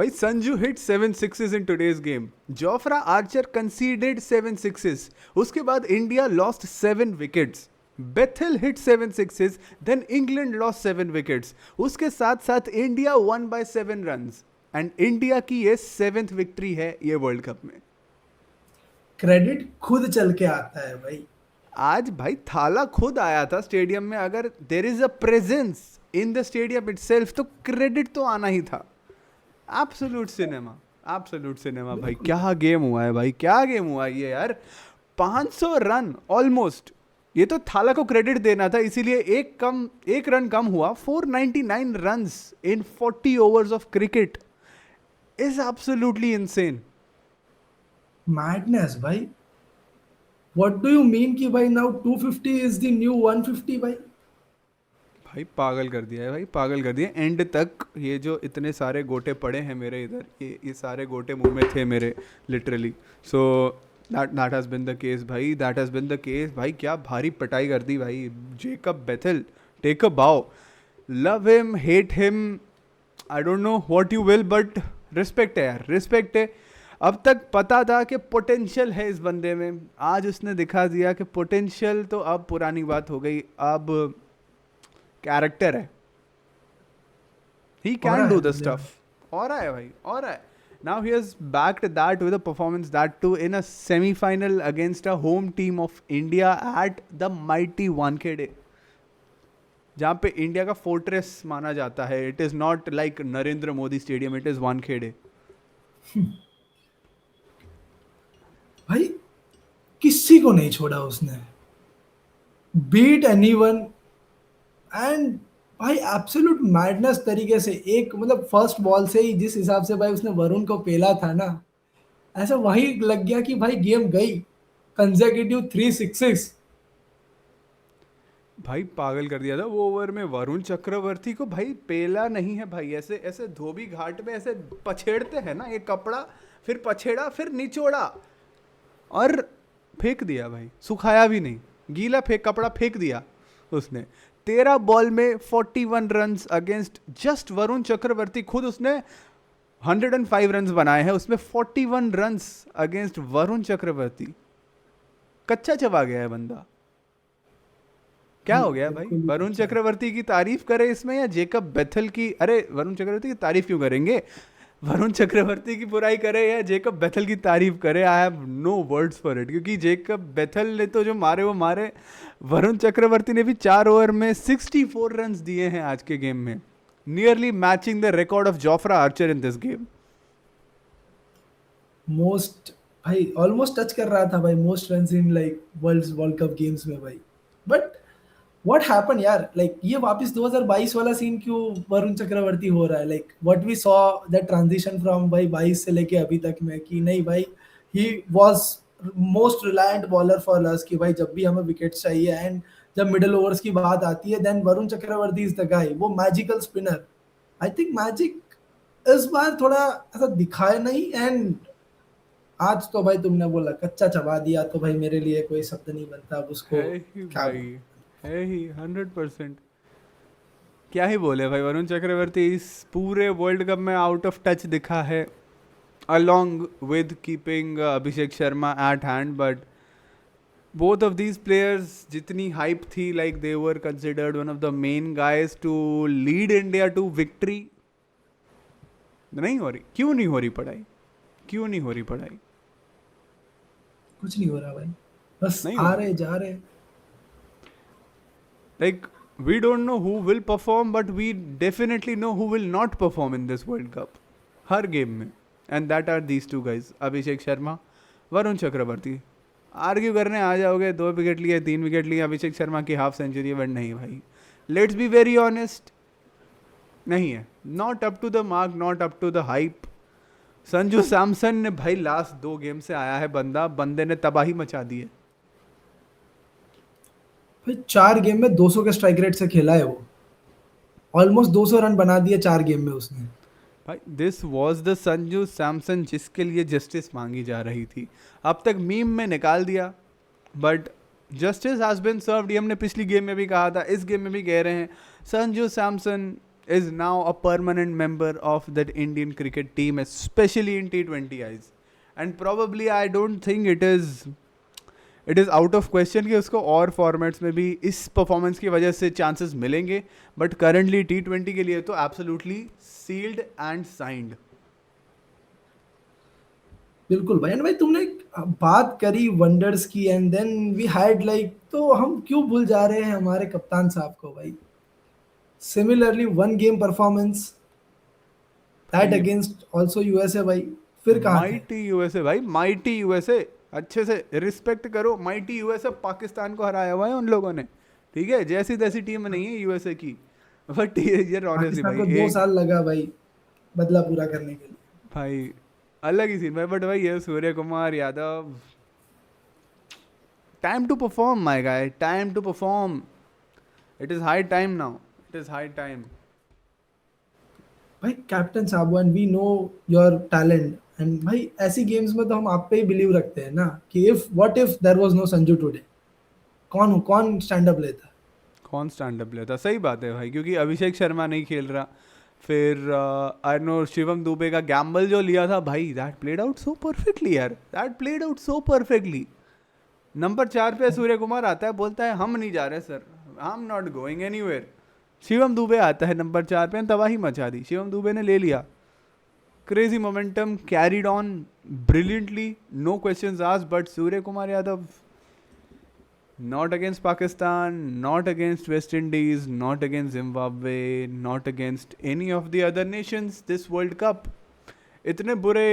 भाई Sanju hit 7 sixes in today's game. Jofra Archer conceded 7 sixes. उसके बाद India lost 7 wickets. Bethel hit 7 sixes. Then England lost 7 wickets. उसके साथ साथ India won by 7 runs. And India की ये 7th victory है ये वर्ल्ड कप में. क्रेडिट खुद चल के आता है भाई. आज भाई थाला खुद आया था स्टेडियम में. अगर there is a presence in the stadium itself तो क्रेडिट तो आना ही था. एब्सोल्यूट सिनेमा, एब्सोल्यूट सिनेमा भाई. क्या गेम हुआ है भाई, क्या गेम हुआ है ये यार. 500 रन ऑलमोस्ट. ये तो थाला को क्रेडिट देना था, इसीलिए एक रन कम हुआ. 499 runs in 40 overs of cricket is absolutely insane. Madness भाई. व्हाट डू यू मीन कि भाई नाउ 250 इज द न्यू 150 भाई. भाई पागल कर दिया है भाई, पागल कर दिया. एंड तक ये जो इतने सारे गोटे पड़े हैं मेरे इधर, ये सारे गोटे मुंह में थे मेरे literally. So that has been the case भाई, that has been the case भाई. क्या भारी पिटाई कर दी भाई. जेकब बेथेल, टेक अ बाउ. Love him, hate him, I don't know what you will, but respect है यार, रिस्पेक्ट है. अब तक पता था कि पोटेंशियल है इस बंदे में. आज उसने दिखा दिया कि पोटेंशियल तो अब पुरानी बात हो गई, अब कैरेक्टर है. He can do the stuff. और रहा है भाई, और रहा है. Now he has backed that with a performance, that too in a semifinal against a home team of India at the mighty Wankhede, जहाँ पे इंडिया का फोर्ट्रेस माना जाता है. It is not like Narendra Modi stadium, it is Wankhede. भाई किसी को नहीं छोड़ा उसने. Beat anyone. एंड भाई एब्सोल्यूट मैडनेस तरीके से एक मतलब फर्स्ट बॉल से ही जिस हिसाब से भाई उसने वरुण को पेला था ना, ऐसा वही लग गया कि भाई गेम गई. Consecutive 3 sixes. भाई पागल कर दिया था वो ओवर में. वरुण चक्रवर्ती को भाई पेला नहीं है भाई. ऐसे ऐसे धोबी घाट में ऐसे पछेड़ते हैं ना, ये कपड़ा फिर पछेड़ा फिर निचोड़ा और फेंक दिया भाई. सुखाया भी नहीं, गीला फेंक कपड़ा फेंक दिया उसने. 13 बॉल में 41 runs against just Varun Chakravarthy. खुद उसने 105 रन्स बनाए हैं, उसमें 41 रन्स अगेंस्ट वरुण चक्रवर्ती. कच्चा चबा गया है बंदा. क्या हो गया भाई. बिल्कुल. वरुण चक्रवर्ती की तारीफ करे इसमें या जेकब बेथल की. अरे वरुण चक्रवर्ती की तारीफ क्यों करेंगे. वरुण चक्रवर्ती की बुराई करे या जेकब बेथल की तारीफ करे, I have no words for it. क्योंकि जेकब बेथल ने तो जो मारे वो मारे. वरुण चक्रवर्ती ने भी 4 ओवर में 64 रन्स दिए हैं आज के गेम में, nearly matching the record of Jofra Archer in this game. Most भाई ऑलमोस्ट टच कर रहा था भाई most runs in like world cup games में भाई. बट व्हाट हैपन यार, लाइक ये वापस 2022 वाला सीन क्यों वरुण चक्रवर्ती हो रहा है. Like what we saw that transition from भाई 22 से लेके अभी तक में कि नहीं भाई he was most reliant bowler for us कि भाई जब भी हमें विकेट्स चाहिए एंड जब मिडिल ओवर्स की बात आती है then Varun Chakravarthy is the guy, वो magical spinner. I think magic इस बार थोड़ा ऐसा दिखाया नहीं. एंड आज तो भाई तुमने बोला कच्चा चबा दिया तो भाई मेरे लिए कोई शब्द नहीं बनता अब उसको है ही क्या. भाई, है ही 100%. क्या ही बोले भाई. वरुण चक्रवर्ती इस पूरे वर्ल्ड कप में आउट ऑफ टच दिखा है, along with keeping Abhishek Sharma at hand. But both of these players, जितनी hype थी, like they were considered one of the main guys to lead India to victory. नहीं हो रही. क्यों नहीं हो रही पढ़ाई, क्यों नहीं हो रही पढ़ाई. कुछ नहीं हो रहा भाई. बस नहीं हो आ रही. रहे जा रहे. Like we don't know who will perform, but we definitely know who will not perform in this World Cup. हर गेम में. And that are these two guys, Abhishek Sharma, Varun Chakravarthy. Argue करने आ जाओगे 2 विकेट लिए 3 विकेट लिए अभिषेक शर्मा की हाफ सेंचुरी, बट नहीं भाई. लेट्स बी वेरी ऑनेस्ट, नहीं है. Not up to the mark, not up to the hype. Sanju Samson ने भाई लास्ट 2 गेम से आया है बंदे ने तबाही मचा दी है भाई 4 गेम में 200 के स्ट्राइक रेट से खेला है वो. ऑलमोस्ट 200 रन बना दिए 4 गेम में उसने. भाई. This was the Sanju Samson जिसके लिए जस्टिस मांगी जा रही थी. अब तक मीम में निकाल दिया, but justice has been served. ये हमने पिछली गेम में भी कहा था, इस गेम में भी कह रहे हैं. Sanju Samson is now a permanent member of that Indian cricket team, especially in T20Is. And probably I don't think it is out of question कि उसको और फॉर्मेट्स में भी इस परफॉर्मेंस की वजह से चांसेस मिलेंगे, बट करंटली T20 के लिए तो एब्सोल्युटली सील्ड एंड साइंड. बिल्कुल भाई. एंड भाई तुमने बात करी वंडर्स की and then we had like, तो हम क्यों भूल जा रहे हैं हमारे कप्तान साहब को भाई. Similarly one game performance that भाई अगेंस्ट आल्सो यूएसए भाई. फिर कहाँ थे. माइटी यूएसए भाई, माइटी यूएसए. अच्छे से रिस्पेक्ट करो. माइटी यूएसए पाकिस्तान को हराया हुआ है उन लोगों ने, ठीक है. जैसी तैसी टीम नहीं है यूएसए की. बट ये ऑनेस्टली पाकिस्तान को भाई 2 साल लगा भाई बदला पूरा करने के लिए. भाई अलग ही सीन भाई. बट भाई ये Surya Kumar Yadav, time to perform my guy, time to perform. It is high time now, it is high time. भाई कैप्टन साहब and we know your talent. And भाई ऐसी गेम्स में तो हम आप पे ही बिलीव रखते हैं ना कि if what if there was no Sanju today, कौन स्टैंड अप लेता. कौन स्टैंड अप लेता. सही बात है भाई, क्योंकि अभिषेक शर्मा नहीं खेल रहा. फिर आई नो शिवम दुबे का गैम्बल जो लिया था भाई, that played out so perfectly यार, that played out so perfectly. Number 4 पे सूर्य कुमार आता है, बोलता है हम नहीं जा रहे sir, I am not going anywhere. Shivam Dubey आता है नंबर 4 पे, तबाही मचा दी. शिवम दुबे ने ले लिया. Crazy momentum carried on brilliantly, no questions asked. But Surya Kumar Yadav, not against Pakistan, not against West Indies, not against Zimbabwe, not against any of the other nations this World Cup. इतने बुरे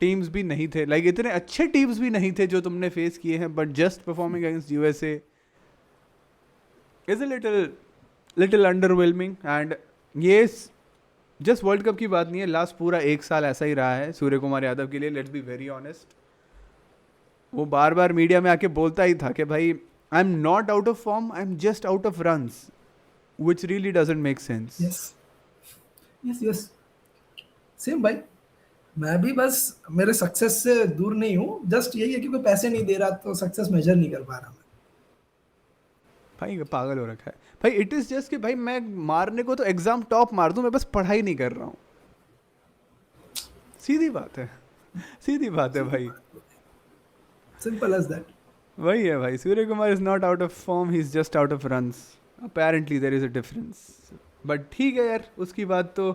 टीम्स भी नहीं थे, लाइक इतने अच्छे teams भी नहीं थे जो तुमने फेस किए हैं, but just performing against USA is a little underwhelming. And ये जस्ट वर्ल्ड कप की बात नहीं है, लास्ट पूरा 1 साल ऐसा ही रहा है सूर्य कुमार यादव के लिए. Let's be very honest. वो बार बार मीडिया में आके बोलता ही था कि भाई I am not out of form, I am just out of runs, which really doesn't make sense. Yes yes same भाई. मैं भी बस मेरे सक्सेस से दूर नहीं हूँ. जस्ट यही है कि कोई पैसे नहीं दे रहा तो सक्सेस मेजर नहीं कर पा रहा मैं. भाई पागल हो रखा है भाई. इट इज़ जस्ट कि भाई मैं मारने को तो एग्जाम टॉप मार दूं, मैं बस पढ़ाई नहीं कर रहा हूँ. सीधी बात है, सीधी बात है भाई. Simple as that. वही है भाई. Suryakumar is not out of form, he is just out of runs. Apparently there is a difference. But ठीक है यार, उसकी बात तो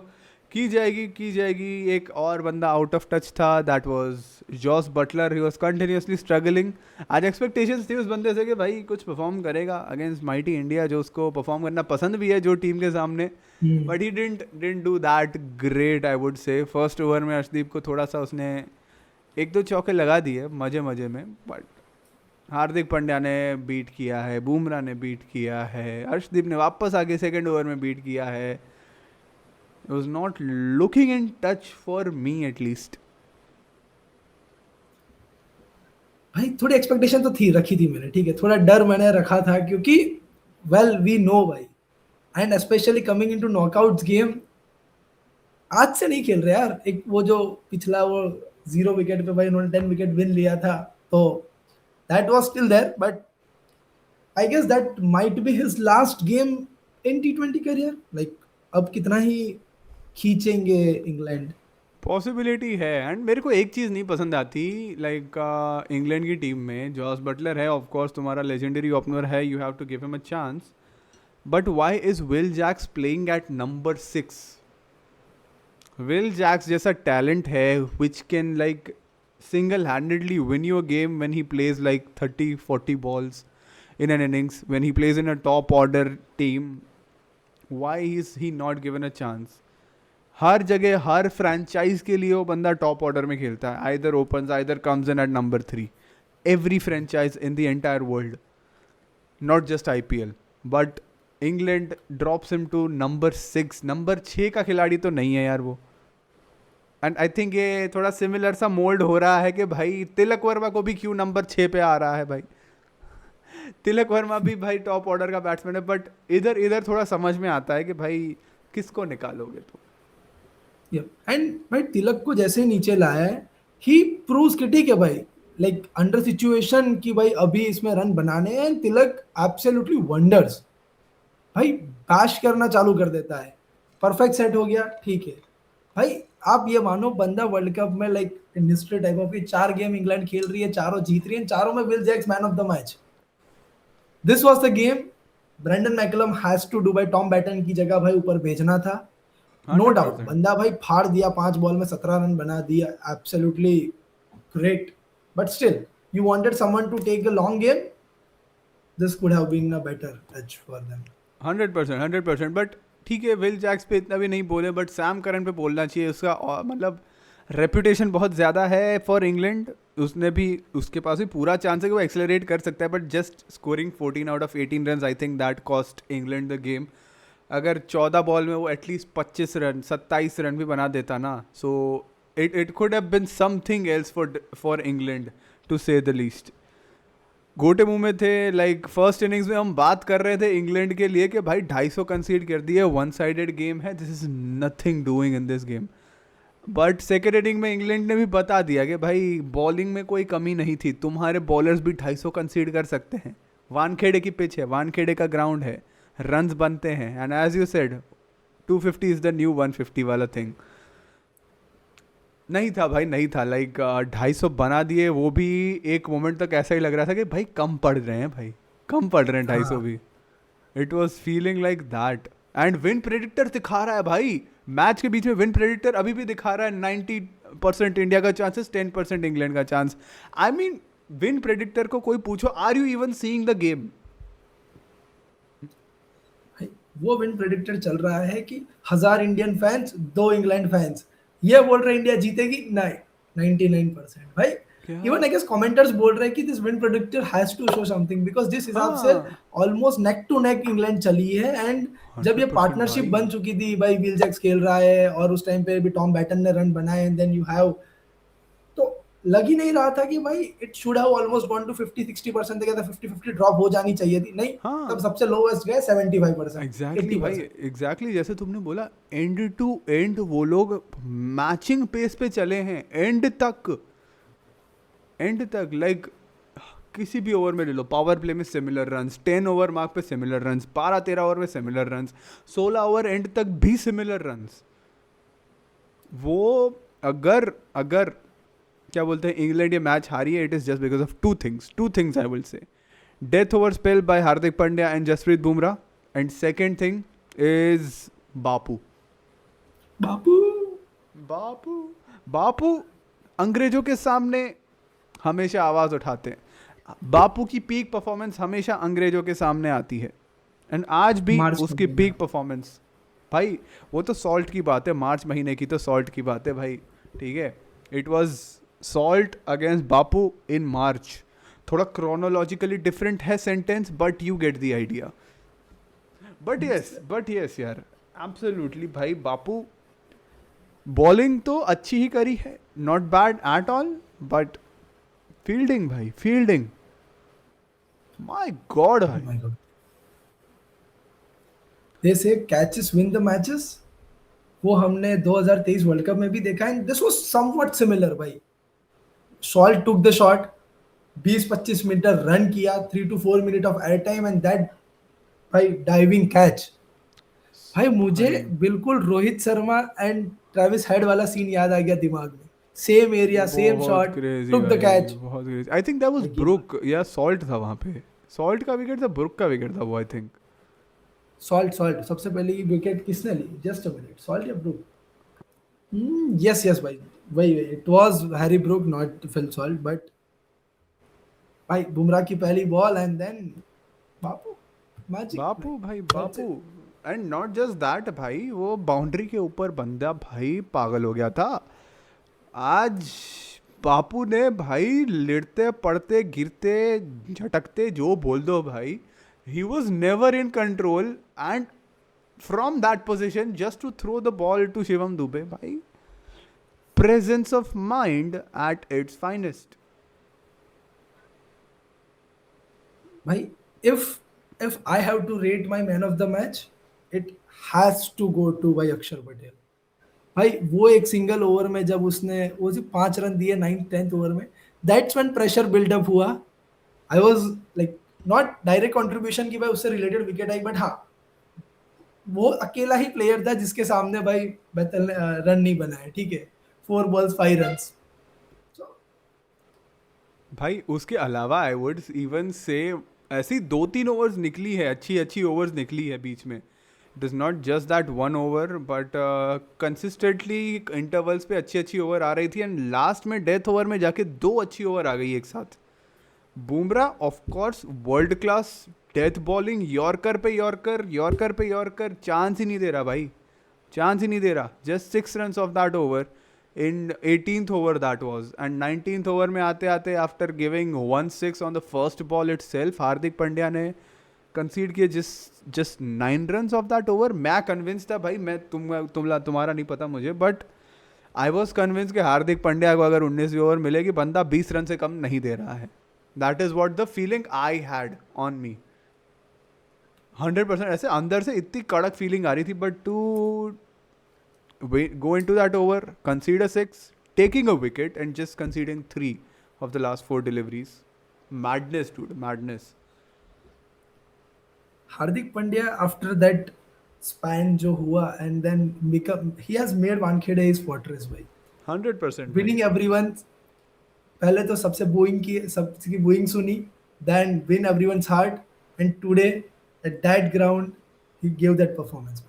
की जाएगी. एक और बंदा आउट ऑफ टच था, that was Jos Buttler. He was continuously struggling. आज एक्सपेक्टेशंस थी उस बंदे से कि भाई कुछ परफॉर्म करेगा अगेंस्ट माइटी इंडिया, जो उसको परफॉर्म करना पसंद भी है जो टीम के सामने. But he didn't do that great, I would say. First over में अर्शदीप को थोड़ा सा उसने 1-2 चौके लगा दिए मजे में. बट हार्दिक पांड्या ने बीट किया है, बुमराह ने बीट किया है, अर्शदीप ने वापस आके सेकंड ओवर में बीट किया है. It was not looking in touch for me at least. भाई थोड़ी एक्सपेक्टेशन तो थी, रखी थी मैंने, ठीक है. थोड़ा डर मैंने रखा था क्योंकि वेल वी नो भाई, and specially coming into knockouts game. आज से नहीं खेल रहे यार. एक वो जो पिछला वो 0 विकेट पे भाई उन्होंने 10 विकेट विन लिया था, तो that was still there. But I guess that might be his last game in T20 career. Like अब कितना ही खींचेंगे इंग्लैंड. पॉसिबिलिटी है. एंड मेरे को एक चीज़ नहीं पसंद आती, लाइक इंग्लैंड की टीम में जॉस बटलर है, ऑफ कोर्स तुम्हारा लेजेंडरी ओपनर है, you have to give him a chance. But why is Will Jacks playing at number 6? Will Jacks जैसा टैलेंट है which can like single handedly win you a game when he plays like 30-40 balls in an innings, when he plays in a top order team. Why is he not given a chance? हर जगह हर franchise के लिए वो बंदा top order में खेलता है. Either opens, either comes in at number 3. Every franchise in the entire world, not just IPL. But England drops him to number 6. Number 6 का खिलाड़ी तो नहीं है यार वो. एंड आई थिंक ये थोड़ा सिमिलर सा मोल्ड हो रहा है कि भाई तिलक वर्मा को भी क्यों नंबर 6 पे आ रहा है भाई. तिलक वर्मा भी भाई टॉप ऑर्डर का बैट्समैन है, बट इधर थोड़ा समझ में आता है कि भाई किसको निकालोगे तो. एंड भाई तिलक को जैसे नीचे लाया है, ही प्रूव्स कि ठीक है भाई, लाइक अंडर सिचुएशन कि भाई अभी इसमें रन बनाने हैं, तिलक एब्सोल्युटली वंडर्स. भाई बैश करना चालू कर देता है, परफेक्ट सेट हो गया, ठीक है भाई। आप ये मानो बंदा वर्ल्ड कप में like in history type of 4 game England खेल रही है, चारों जीत रही है, चारों में Will Jacks man of the match. This was the game Brendon McCullum has to do, by Tom Banton की जगह भाई ऊपर भेजना था। नो हंड्रेड डाउट परसेंट बंदा भाई फाड़ दिया, 5 बॉल में 17 रन बना दिया, absolutely great. But still you wanted someone to take a long game, this could have been a better edge for them. 100%, but ठीक है, विल जैक्स पे इतना भी नहीं बोले, बट सैम करन पे बोलना चाहिए। उसका मतलब रेपुटेशन बहुत ज़्यादा है फॉर इंग्लैंड। उसने भी, उसके पास भी पूरा चांस है कि वो एक्सेलरेट कर सकता है, but just scoring 14 out of 18 run, I think that cost England the game. अगर 14 बॉल में वो एटलीस्ट 25 रन 27 रन भी बना देता ना, so it could have been something else for England to say the least. गोटे मुंह में थे। लाइक फर्स्ट इनिंग्स में हम बात कर रहे थे इंग्लैंड के लिए कि भाई 250 कंसीड कर दिए, वन साइडेड गेम है, this is nothing doing in this game. But second inning में इंग्लैंड ने भी बता दिया कि भाई बॉलिंग में कोई कमी नहीं थी, तुम्हारे बॉलर्स भी 250 कंसीड कर सकते हैं। वानखेड़े की पिच है, वानखेड़े का ग्राउंड है, रन्स बनते हैं, and as you said 250 is the new 150 वाला थिंग। नहीं था भाई, नहीं था। लाइक 250 बना दिए, वो भी एक मोमेंट तक ऐसा ही लग रहा था कि भाई कम पड़ रहे हैं, भाई कम पड़ रहे हैं 250 हाँ भी। It was feeling like that. And win predictor दिखा रहा है भाई, मैच के बीच में विन प्रेडिक्टर अभी भी दिखा रहा है 90% इंडिया का चांसेस, 10% इंग्लैंड का chance. I mean win predictor को कोई पूछो, are you even seeing the game? भाई, वो विन प्रेडिक्टर चल रहा है कि 1000 इंडियन फैंस 2 इंग्लैंड फैंस, ये बोल रहे इंडिया जीतेगी, नहीं 99% भाई। क्या? इवन आई गेस कमेंटर्स बोल रहे हैं कि this win predictor has to show something, because जिस हिसाब से हाँ, almost neck to neck England चली है, एंड जब ये 100% पार्टनरशिप भाई। बन चुकी थी भाई, विल जैक्स खेल रहा है और उस टाइम पे भी टॉम बैटन ने रन बनाए, एंड देन यू हैव, तो लग ही नहीं रहा था कि भाई it should have almost gone to 50-60%, था 50-50 ड्रॉप हो जानी चाहिए थी, नहीं तब हाँ, सबसे लोवेस्ट गए 75%, एग्जैक्टली भाई, 80%। एग्जैक्टली जैसे तुमने बोला, एंड टू एंड वो लोग मैचिंग पेस पे चले हैं, एंड तक, एंड तक। लाइक किसी भी ओवर में ले लो, पावर प्ले में सिमिलर रन्स, 10 ओवर मार्क पे सिमिलर रन्स, 12-13 ओवर में सिमिलर रन्स, 16 ओवर एंड तक भी सिमिलर रन्स। वो अगर अगर क्या बोलते हैं, इंग्लैंड ये मैच हारी है, it is just because of two things I will say. Death over spell by Hardik Pandya and Jasprit Bumrah, and second thing is Bapu. Bapu Bapu Bapu अंग्रेजों के सामने हमेशा आवाज़ उठाते हैं। बापू की पीक परफॉर्मेंस हमेशा अंग्रेजों के सामने आती है, एंड आज भी मार्च उसकी महीने पीक में। परफॉर्मेंस, भाई वो तो सॉल्ट की बात है, मार्च महीने की तो सॉल्ट की बात है भाई, ठीक है। इट वाज सॉल्ट अगेंस्ट बापू इन मार्च। थोड़ा क्रोनोलॉजिकली डिफरेंट है sentence, but you get the idea. But yes यार, एब्सोल्युटली भाई, बापू बॉलिंग तो अच्छी ही करी है, not bad at all, but fielding भाई, फील्डिंग, माय गॉड Oh भाई। my God. They say catches win the matches, वो हमने 2023 वर्ल्ड कप में भी देखा है, दिस वाज समवट सिमिलर भाई। Salt took the shot, 20-25 meter run किया, 3 to 4 minute of air time, and that भाई डाइविंग कैच। भाई मुझे भाई बिल्कुल Rohit Sharma and Travis Head वाला सीन याद आ गया दिमाग में, सेम एरिया सेम बहुत शॉट, क्रेजी टुक द भाई, कैच। बहुत crazy. I think that was Brook या सॉल्ट था वहां पे, सॉल्ट का विकेट था, ब्रुक का विकेट था वो, आई थिंक। सॉल्ट सॉल्ट सबसे पहले ये विकेट किसने ली, जस्ट अ मिनट, सॉल्ट या ब्रूक? यस यस भाई, वही वही, it was Harry Brook not Phil Salt, but भाई बुमराह की पहली ball and then Bapu, magic भाई, बापू भाई, that's Bapu. It. And not just that भाई, वो बाउंड्री के ऊपर बंदा भाई पागल हो गया था आज। बापू ने भाई लिड़ते पड़ते गिरते झटकते जो बोल दो भाई, he was never in control, and from that position just to throw the ball to Shivam Dube भाई, presence of mind at its finest. भाई if I have to rate my man of the match, it has to go to भाई अक्षर पटेल। भाई वो एक single over में जब उसने वो सिर्फ 5 रन दिए 9th-10th ओवर में, दैट्स व्हेन प्रेशर बिल्डअप हुआ। I was like not direct contribution की भाई उससे रिलेटेड विकेट आई, बट हाँ वो अकेला ही प्लेयर था जिसके सामने भाई बेथल ने रन नहीं बनाया, ठीक है, 4 balls 5 runs। भाई उसके अलावा आई वुड इवन से ऐसी 2-3 ओवर्स निकली है, अच्छी अच्छी ओवर्स निकली है बीच में। It is not just that 1 over, but consistently intervals पे अच्छी अच्छी ओवर आ रही थी, एंड लास्ट में डेथ ओवर में जाके 2 अच्छी ओवर आ गई एक साथ। Bumrah of course world class death bowling, yorker पे यॉर्कर, यॉर्कर पे यॉर्कर, चांस ही नहीं दे रहा भाई, चांस ही नहीं दे रहा। Just 6 runs of that over in 18th over that was, and 19th over में आते आते after giving 1-6 on the first ball itself, Hardik Pandya ने कंसीड किए just 9 runs of that over. मैं कन्विंस था भाई, मैं तुम्हारा नहीं पता मुझे, बट आई वॉज कन्विंस कि हार्दिक पांड्या को अगर 19वीं ओवर मिलेगी, बंदा 20 रन से कम नहीं दे रहा है। That is what the feeling I had on me 100%। ऐसे अंदर से इतनी कड़क फीलिंग आ रही थी, but to go into that over, concede a 6, taking a wicket and just conceding 3 of the last 4 deliveries. Madness, dude, madness. Hardik Pandya after that span जो हुआ and then become he has made Wankhede his fortress भाई, 100% भाई। Winning everyone. पहले तो सबकी booing सुनी, then win everyone's heart, and today at that ground he give that performance.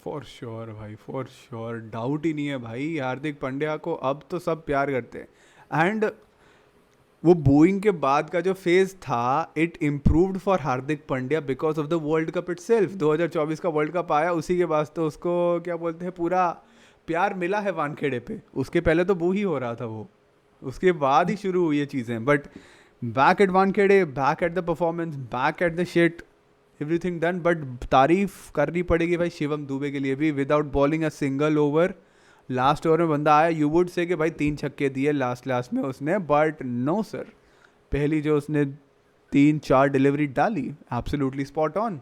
For sure भाई, for sure, doubt ही नहीं है भाई। हार्दिक पांड्या को अब तो सब प्यार करते हैं, एंड वो बोइंग के बाद का जो फेज था, it improved for Hardik Pandya because of the world cup itself. 2024 का वर्ल्ड कप आया, उसी के बाद तो उसको क्या बोलते हैं, पूरा प्यार मिला है वानखेड़े पे। उसके पहले तो बू ही हो रहा था वो, उसके बाद ही शुरू हुई ये चीज़ें। But back at Wankhede, back at the performance, back at the shit, everything done. But तारीफ करनी पड़ेगी भाई शिवम दुबे के लिए भी, without bowling a single over. Last over में बंदा आया, यू वुड से कि भाई 3 छक्के दिए लास्ट में उसने, बट नो सर, पहली जो उसने 3-4 डिलीवरी डाली, एब्सोल्युटली स्पॉट ऑन।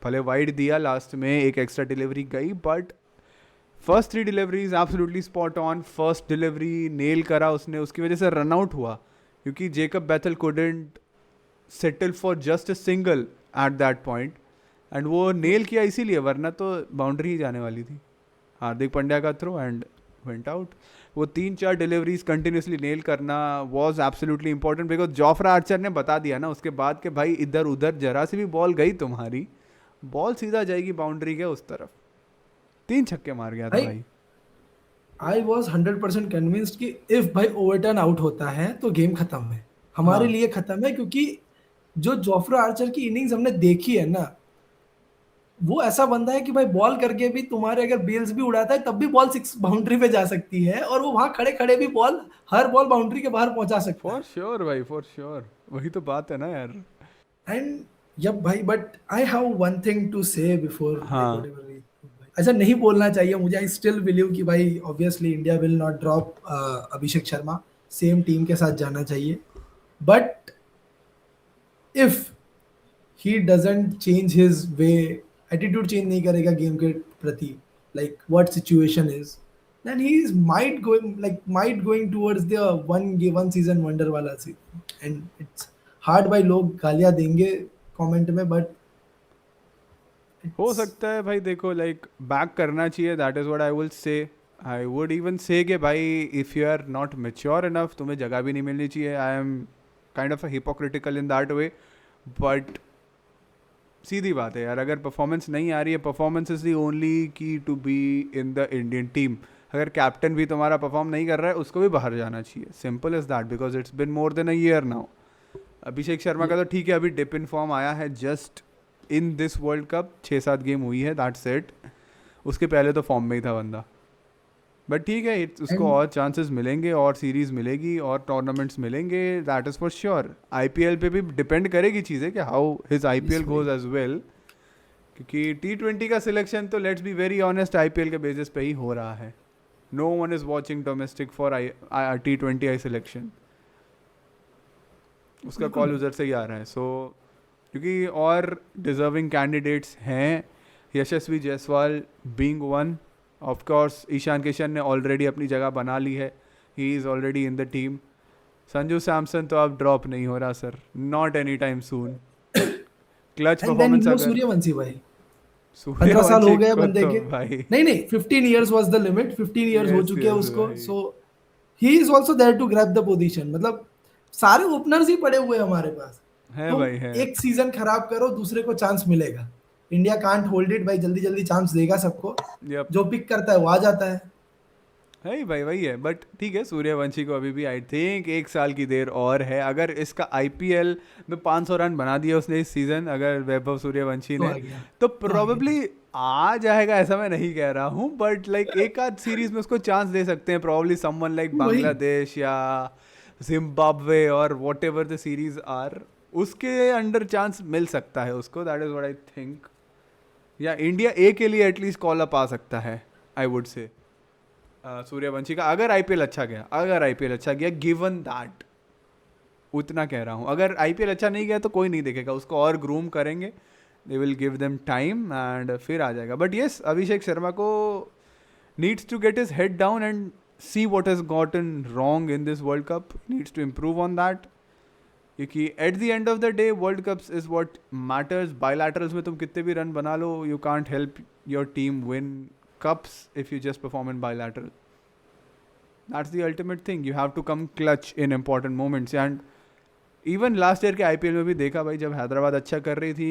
भले वाइड दिया लास्ट में, एक एक्स्ट्रा डिलीवरी गई, but first 3 deliveries absolutely spot on. First delivery nail करा उसने, उसकी वजह से रन आउट हुआ, क्योंकि Jacob Bethel couldn't settle for just a single at that point, and वो नेल किया इसीलिए, वरना तो बाउंड्री ही जाने वाली थी हार्दिक पांड्या का थ्रो, एंड वेंट आउट। वो 3-4 डिलीवरीज कंटिन्यूसली नेल करना was absolutely important, because Jofra Archer ने बता दिया ना उसके बाद कि भाई इधर उधर जरा सी भी बॉल गई तुम्हारी, बॉल सीधा जाएगी बाउंड्री के उस तरफ। 3 छक्के मार गया था भाई। आई वॉज 100% कन्विंस्ड कि इफ भाई ओवरटर्न आउट होता है तो गेम खत्म है, हमारे हाँ लिए खत्म है, क्योंकि जो जोफ्रा आर्चर की इनिंग्स हमने देखी है ना, वो ऐसा बंदा है कि भाई बॉल करके भी तुम्हारे अगर बेल्स भी उड़ाता है तब भी बॉल 6 बाउंड्री पे जा सकती है, और वो वहां खड़े खड़े भी बॉल, हर बॉल बाउंड्री के बाहर पहुंचा सकता फॉर है। श्योर भाई, फॉर श्योर, वही तो बात है ना यार। एंड यप भाई, but I have one thing to say before like हाँ व्हाटएवर ऐसा नहीं बोलना चाहिए मुझे। आई स्टिल बिलीव कि भाई obviously India will not drop Abhishek Sharma, same team के साथ जाना चाहिए, but if he doesn't change his way, attitude change नहीं करेगा गेम के प्रति, like what situation is, then he is might going towards the one season wonder वाला सी। एंड इट्स हार्ड भाई, लोग गालियां देंगे कमेंट में, बट हो इट्स सकता है भाई, देखो लाइक बैक करना चाहिए, that is what I will say. I would even say कि भाई if you are not mature enough, तुम्हें जगह भी नहीं मिलनी चाहिए। I am kind of a hypocritical in that way, but सीधी बात है यार, अगर परफॉर्मेंस नहीं आ रही है, performance is the only key to be in the Indian team. अगर कैप्टन भी तुम्हारा परफॉर्म नहीं कर रहा है, उसको भी बाहर जाना चाहिए, simple is that, because it's been more than a year now. Abhishek Sharma का तो ठीक है, अभी डिप इन फॉर्म आया है just in this world cup, 6-7 game हुई है, दैट्स इट। उसके पहले तो फॉर्म में ही था बंदा, बट ठीक है, उसको एंड और चांसेस मिलेंगे, और सीरीज मिलेगी, और टूर्नामेंट्स मिलेंगे, that is for sure. IPL पे भी डिपेंड करेगी चीज़ें कि how his IPL goes as well, क्योंकि T20 का सिलेक्शन तो let's be very honest IPL के बेसिस पे ही हो रहा है। No one is watching domestic for T20 I selection, उसका कॉल उधर से ही आ रहा है। सो क्योंकि और डिजर्विंग कैंडिडेट्स हैं, Yashasvi Jaiswal being one, of course Ishan Kishan ने ऑलरेडी अपनी जगह बना ली है, he is already in the team. Sanju Samson तो अब ड्रॉप नहीं हो रहा sir, not any time soon. Clutch and then performance you know अगर सूर्यवंशी भाई, सूर्यवंशी 15 साल हो गए को बंदे तो के। भाई नहीं नहीं, 15 years was the limit, 15 years हो यस चुके हैं यस उसको, भाई so he is also there to grab the position. मतलब सारे ओपनर्स ही पड़े हुए हैं हमारे पास। है तुम भाई है। एक सीजन खराब करो, दूसरे को चांस मिलेगा। इंडिया कांट होल्ड इट भाई, जल्दी जल्दी चांस देगा सबको। यप जो पिक करता है वो आ जाता है। है ही भाई वही है। बट ठीक है, सूर्यवंशी को अभी भी आई थिंक 1 साल की देर और है। अगर इसका आईपीएल में 500 रन बना दिया उसने इस सीजन, अगर वैभव सूर्यवंशी तो ने, आ गया, तो तो आ गया। प्रोबेबली आ जाएगा, ऐसा मैं नहीं कह रहा हूँ, बट लाइक एक आध सीरीज में उसको चांस दे सकते हैं, प्रोबेबली समवन लाइक वही। बांग्लादेश या जिम्बाब्वे और whatever the series are, उसके अंडर चांस मिल सकता है उसको, that is what I think. या इंडिया ए के लिए एटलीस्ट कॉल अप आ सकता है, आई वुड से। सूर्यवंशी का अगर आईपीएल अच्छा गया, अगर आईपीएल अच्छा गया, गिवन दैट, उतना कह रहा हूँ, अगर आईपीएल अच्छा नहीं गया तो कोई नहीं देखेगा उसको, और ग्रूम करेंगे, they will give them time and फिर आ जाएगा। बट येस, अभिषेक शर्मा को needs to get his head down and see what has gotten wrong in this world cup, needs to improve on that. क्योंकि at the end of the day world cups is what matters. Bilaterals में तुम कितने भी run बना लो, you can't help your team win cups if you just perform in bilateral. That's the ultimate thing. You have to come clutch in important moments. And even last year के IPL में भी देखा भाई, जब हैदराबाद अच्छा कर रही थी,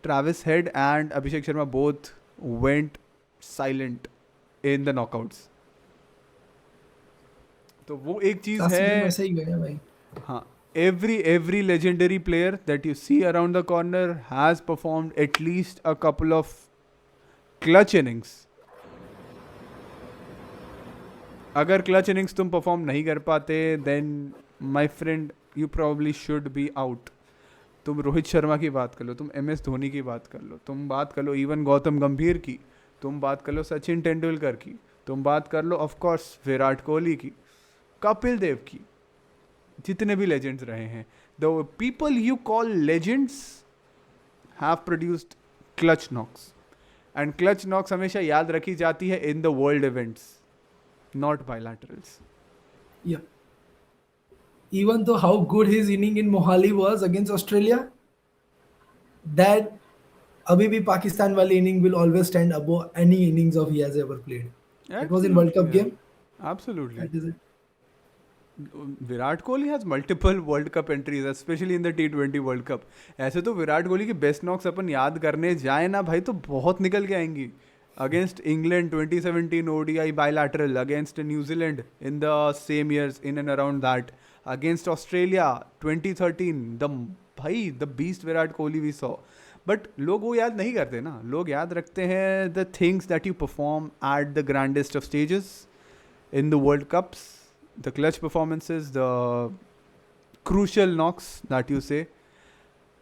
Travis head and Abhishek Sharma both went silent in the knockouts. तो वो एक चीज़ लास्ट सीजन है। वैसे ही गया भाई। हाँ, every legendary player that you see around the corner has performed at least a couple of clutch innings. अगर क्लच इनिंग्स तुम परफॉर्म नहीं कर पाते, then my friend you probably should be out. तुम रोहित शर्मा की बात कर लो, तुम MS धोनी की बात कर लो, तुम बात कर लो इवन गौतम गंभीर की, तुम बात कर लो सचिन तेंदुलकर की, तुम बात कर लो ऑफ कोर्स विराट कोहली की, कपिल देव की, जितने भी लेजेंड्स रहे हैं, the people you call legends have produced clutch knocks. And clutch knocks हमेशा याद रखी जाती है in the world events, not bilaterals. Yeah. Even though how good his inning in Mohali was against Australia, that अभी भी पाकिस्तान वाली inning will always stand above any innings of he has ever played. It was in World Absolutely, Cup yeah. game. Absolutely. That is it. Virat Kohli has multiple world cup entries, specially in the T20 world cup. ऐसे तो विराट कोहली की best Knox अपन याद करने जाए ना भाई, तो बहुत निकल के आएंगी। Against England 2017 ODI bilateral, against New Zealand in the same years in and around that, against Australia 2013, the भाई the beast Virat Kohli we saw. But लोग वो याद नहीं करते ना, लोग याद रखते हैं the things that you perform at the grandest of stages in the World Cups, the clutch performances, the crucial knocks that you say,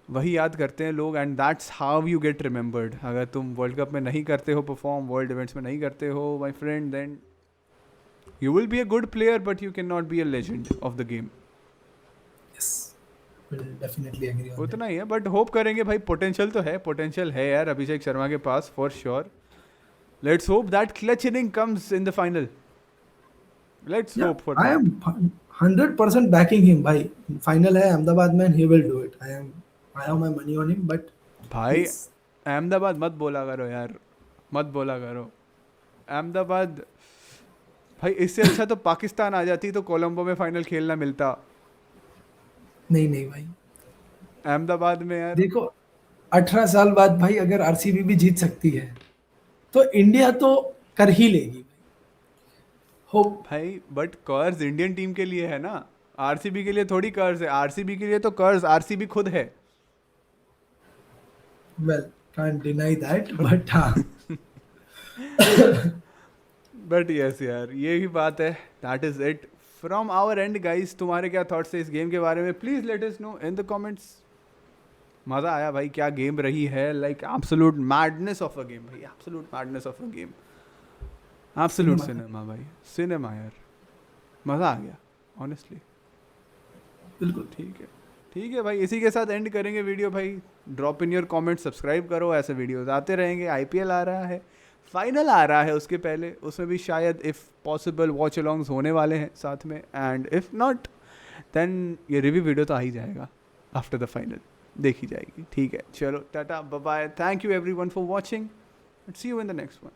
वही याद करते हैं लोग, and that's how you get remembered. अगर तुम वर्ल्ड कप में नहीं करते हो परफॉर्म, वर्ल्ड इवेंट्स में नहीं करते हो my friend, then you will be a good player but you can not be a legend of the game. Yes. Will definitely agree on that. उतना ही है, बट होप करेंगे भाई, पोटेंशियल तो है, पोटेंशियल है यार अभिषेक शर्मा के पास for sure. Let's hope that clutch inning comes in the final. Let's Yeah, hope for I that. am 100% backing him भाई। Final है अहमदाबाद में, he will do it. I have my money on him, but भाई he's Ahmedabad मत बोला करो यार, मत बोला करो अहमदाबाद। भाई इससे अच्छा तो पाकिस्तान आ जाती तो कोलंबो में फाइनल खेलना मिलता। नहीं भाई। अहमदाबाद में यार। देखो 18 साल बाद भाई अगर आरसीबी भी जीत सकती है तो इंडिया तो कर ही लेगी। होप। भाई बट कर्ज इंडियन टीम के लिए है ना, आरसीबी के लिए थोड़ी कर्ज है। आरसीबी के लिए तो कर्ज आरसीबी खुद है। Well can't deny that, but हाँ। बट यस यार, ये ही बात है। That is it from our end guys. तुम्हारे क्या थॉट्स है इस गेम के बारे में, please let us know in the comments. मज़ा आया भाई, क्या गेम रही है, like absolute madness of a game भाई, absolute madness of a game, absolute cinema भाई, सिनेमा यार, मज़ा आ गया ऑनेस्टली। बिल्कुल ठीक है भाई, इसी के साथ एंड करेंगे वीडियो भाई। Drop in your comment, subscribe करो, ऐसे वीडियोस आते रहेंगे। आईपीएल आ रहा है, फाइनल आ रहा है उसके पहले, उसमें भी शायद इफ़ पॉसिबल वॉच अलॉन्ग्स होने वाले हैं साथ में, एंड इफ़ नॉट देन ये रिव्यू वीडियो तो आ ही जाएगा आफ्टर द फाइनल। देखी जाएगी. ठीक है, चलो टाटा, bye bye, thank you everyone for watching, see you in the next one.